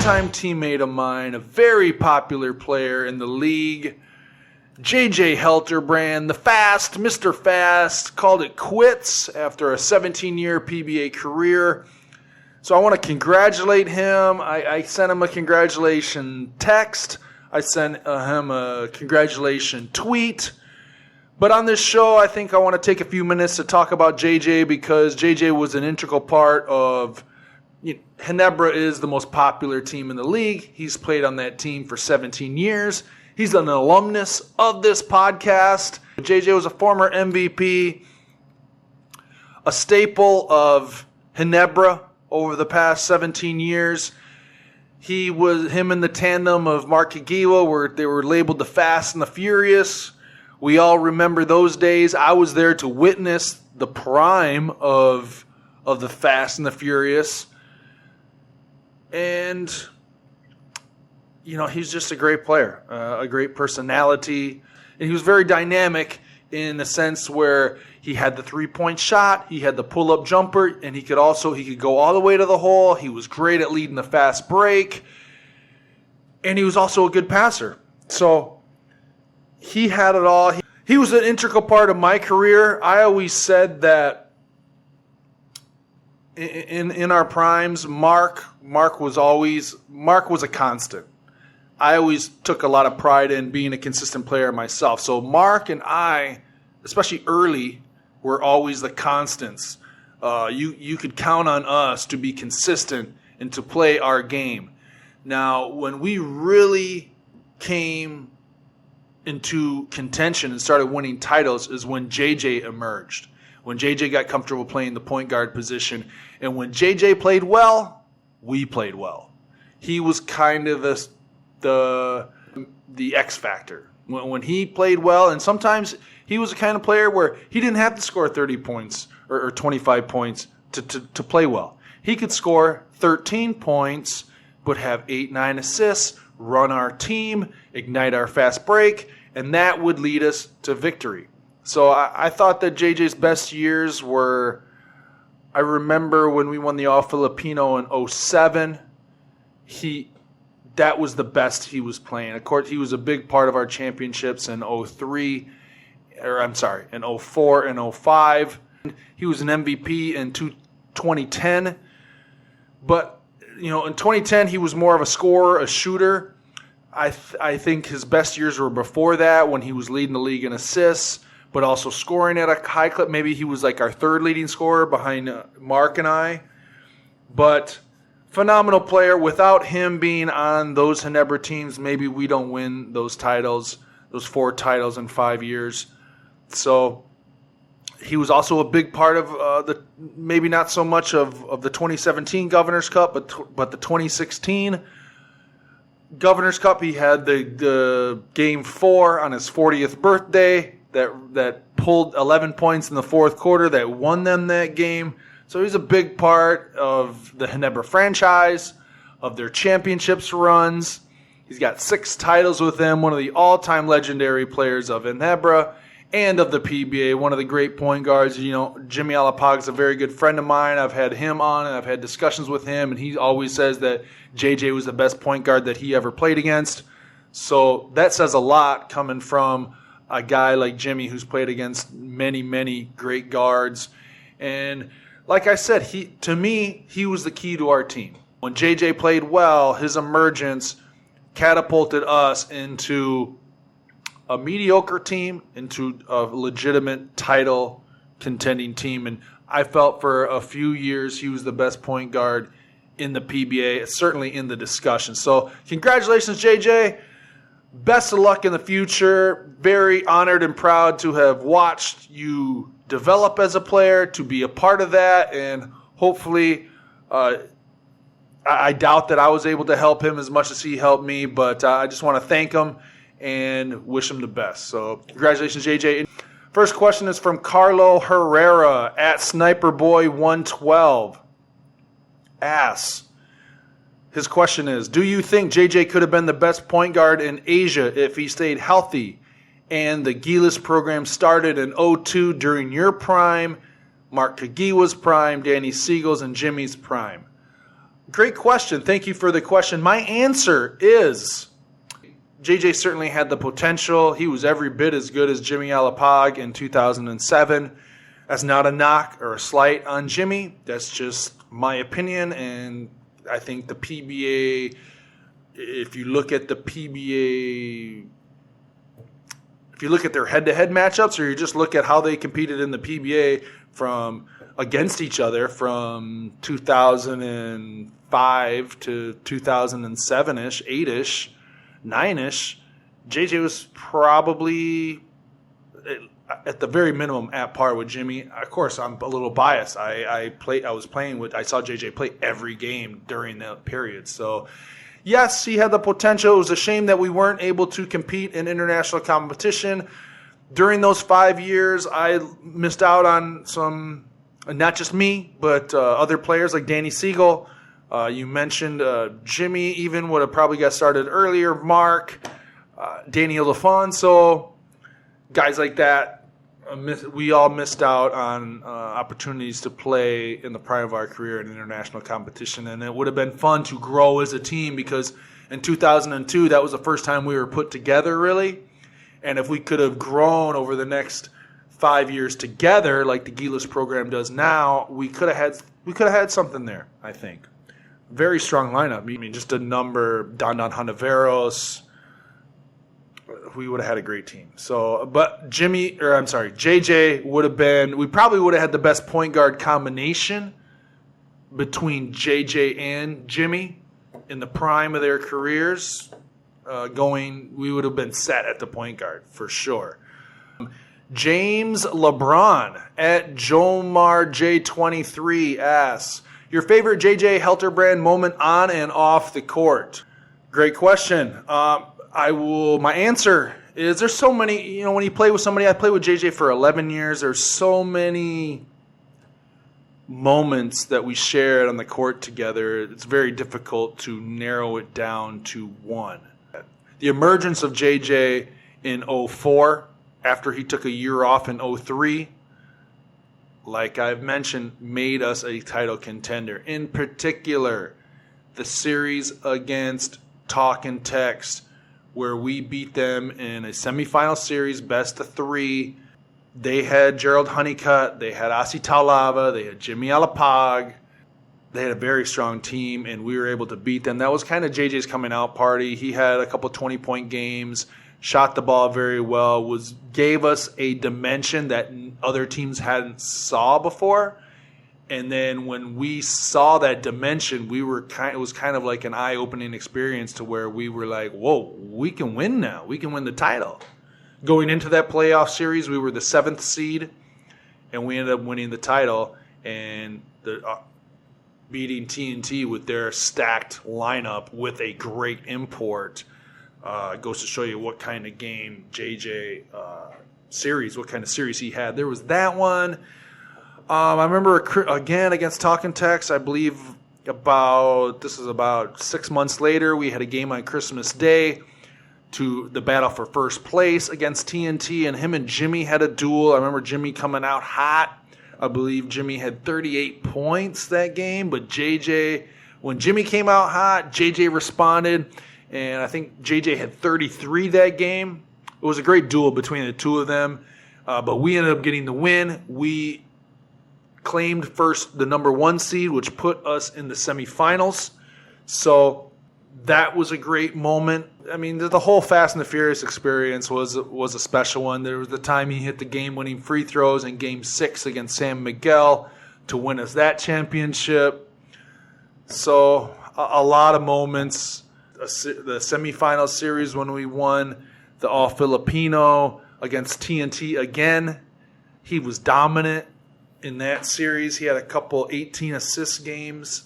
longtime teammate of mine, a very popular player in the league, Jayjay Helterbrand, the Fast, Mr. Fast, called it quits after a 17-year PBA career. So I want to congratulate him. I sent him a congratulation text. I sent him a congratulation tweet. But on this show, I think I want to take a few minutes to talk about Jayjay because Jayjay was an integral part of Ginebra is the most popular team in the league. He's played on that team for 17 years. He's an alumnus of this podcast. Jayjay was a former MVP, a staple of Ginebra over the past 17 years. Him and the tandem of Mark Ginebra they were labeled the Fast and the Furious. We all remember those days. I was there to witness the prime of the Fast and the Furious. And, he's just a great player, a great personality. And he was very dynamic in the sense where he had the three-point shot, he had the pull-up jumper, and he could go all the way to the hole. He was great at leading the fast break. And he was also a good passer. So he had it all. He was an integral part of my career. I always said that in our primes, Mark was a constant. I always took a lot of pride in being a consistent player myself. So Mark and I, especially early, were always the constants. You could count on us to be consistent and to play our game. Now, when we really came into contention and started winning titles is when Jayjay emerged. When Jayjay got comfortable playing the point guard position. And when Jayjay played well, we played well. He was kind of the X factor. When he played well, and sometimes he was the kind of player where he didn't have to score 30 points or 25 points to play well. He could score 13 points, but have 8-9 assists, run our team, ignite our fast break, and that would lead us to victory. So I thought that Jayjay's best years were, I remember when we won the All-Filipino in 2007, that was the best he was playing. Of course, he was a big part of our championships in 2004 and 2005. He was an MVP in 2010. But, in 2010, he was more of a scorer, a shooter. I think his best years were before that when he was leading the league in assists, but also scoring at a high clip. Maybe he was like our third leading scorer behind Mark and I. But phenomenal player. Without him being on those Ginebra teams, maybe we don't win those titles, those 4 titles in 5 years. So he was also a big part of maybe not so much of the 2017 Governor's Cup, but the 2016 Governor's Cup. He had the Game 4 on his 40th birthday that pulled 11 points in the fourth quarter that won them that game. So he's a big part of the Ginebra franchise, of their championships runs. He's got 6 titles with them, one of the all-time legendary players of Ginebra and of the PBA, one of the great point guards. Jimmy Alapag's a very good friend of mine. I've had him on, and I've had discussions with him, and he always says that Jayjay was the best point guard that he ever played against. So that says a lot coming from a guy like Jimmy who's played against many, many great guards. And like I said, to me, he was the key to our team. When Jayjay played well, his emergence catapulted us into a mediocre team, into a legitimate title contending team. And I felt for a few years he was the best point guard in the PBA, certainly in the discussion. So congratulations, Jayjay. Best of luck in the future. Very honored and proud to have watched you develop as a player, to be a part of that, and hopefully I doubt that I was able to help him as much as he helped me, but I just want to thank him and wish him the best. So congratulations, Jayjay. First question is from Carlo Herrera at SniperBoy112. Asks, his question is, do you think Jayjay could have been the best point guard in Asia if he stayed healthy and the Gilas program started in 2002 during your prime, Mark Kagiwa's prime, Danny Siegel's, and Jimmy's prime? Great question. Thank you for the question. My answer is JJ certainly had the potential. He was every bit as good as Jimmy Alapag in 2007. That's not a knock or a slight on Jimmy. That's just my opinion. And I think the PBA, if you look at the PBA, if you look at their head-to-head matchups, or you just look at how they competed in the PBA from against each other from 2005 to 2007-ish, 8-ish, 9-ish, JJ was probably at the very minimum at par with Jimmy. Of course, I'm a little biased. I saw JJ play every game during that period. So, yes, he had the potential. It was a shame that we weren't able to compete in international competition. During those 5 years, I missed out on some, not just me, but other players like Danny Siegel. You mentioned Jimmy even would have probably got started earlier. Mark, Danny Ildefonso, guys like that. We all missed out on opportunities to play in the prime of our career in international competition, and it would have been fun to grow as a team because in 2002, that was the first time we were put together, really. And if we could have grown over the next 5 years together, like the Gilas program does now, we could have had something there, I think. Very strong lineup. I mean, just a number, Don Hontiveros. We would have had a great team. So, but JJ would have been, we probably would have had the best point guard combination between JJ and Jimmy in the prime of their careers. We would have been set at the point guard for sure. James LeBron at Jomar J23 asks, your favorite Jayjay Helterbrand moment on and off the court? Great question. My answer is there's so many, when you play with somebody, I played with JJ for 11 years. There's so many moments that we shared on the court together. It's very difficult to narrow it down to one. The emergence of JJ in 2004, after he took a year off in 2003, like I've mentioned, made us a title contender. In particular, the series against Talk and Text, where we beat them in a semifinal series, best of three. They had Gerald Honeycutt, they had Asi Taulava, they had Jimmy Alapag. They had a very strong team, and we were able to beat them. That was kind of JJ's coming out party. He had a couple 20-point games, shot the ball very well, gave us a dimension that other teams hadn't saw before. And then when we saw that dimension, it was kind of like an eye-opening experience to where we were like, whoa, we can win now. We can win the title. Going into that playoff series, we were the 7th seed, and we ended up winning the title and beating TNT with their stacked lineup with a great import. Goes to show you what kind of game JJ what kind of series he had. There was that one. I remember, again, against Talk and Text, I believe this is about 6 months later, we had a game on Christmas Day to the battle for first place against TNT, and him and Jimmy had a duel. I remember Jimmy coming out hot. I believe Jimmy had 38 points that game, but when Jimmy came out hot, JJ responded, and I think JJ had 33 that game. It was a great duel between the two of them, but we ended up getting the win. We claimed first the number 1 seed, which put us in the semifinals. So that was a great moment. I mean, the whole Fast and the Furious experience was a special one. There was the time he hit the game-winning free throws in Game 6 against San Miguel to win us that championship. So a lot of moments. The semifinal series when we won the All-Filipino against TNT again. He was dominant in that series. He had a couple 18-assist games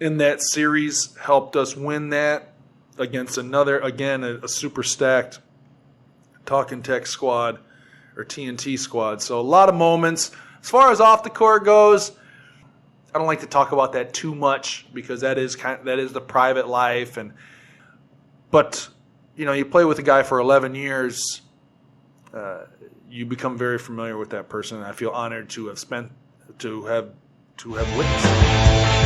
in that series, helped us win that against another, again, a super stacked Talk and Text squad or TNT squad. So a lot of moments. As far as off the court goes, I don't like to talk about that too much because that is the private life. But you play with a guy for 11 years, you become very familiar with that person. And I feel honored to have witnessed it.